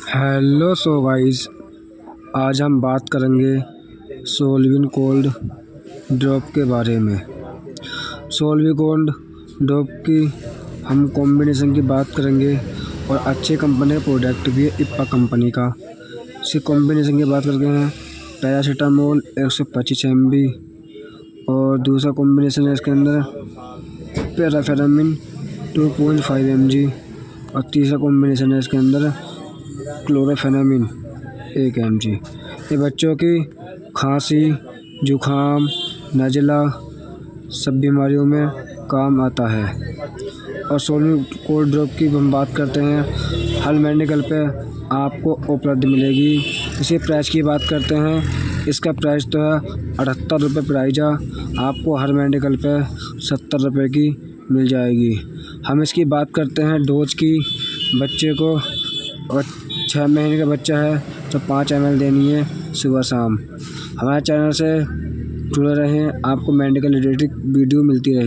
Hello guys, आज हम बात करेंगे सोलविन कोल्ड ड्रॉप के बारे में। सोलविन कोल्ड ड्रॉप की हम कॉम्बिनेशन की बात करेंगे और अच्छे कंपनी का प्रोडक्ट भी है इप्पा कंपनी का। इसकी कॉम्बिनेशन की बात करते हैं पैरासीटामोल 125 mg और दूसरा कॉम्बिनेशन है इसके अंदर पैराफेरामिन 2.5 mg और तीसरा कॉम्बिनेशन है इसके अंदर क्लोरोफेनामिन 1 mg। ये बच्चों की खांसी, जुखाम, नज़ला सब बीमारियों में काम आता है। और सोलविन कोल्ड ड्रॉप की हम बात करते हैं, हर मेडिकल पे आपको उपलब्ध मिलेगी। इसी प्राइस की बात करते हैं, इसका प्राइस तो है 78 रुपये प्राइस है, आपको हर मेडिकल पे 70 रुपये की मिल जाएगी। हम इसकी बात करते हैं डोज की। बच्चे को और 6 महीने का बच्चा है तो 5 ml देनी है सुबह शाम। हमारे चैनल से जुड़े रहें, आपको मेडिकल रिलेटेड वीडियो मिलती रहेंगी।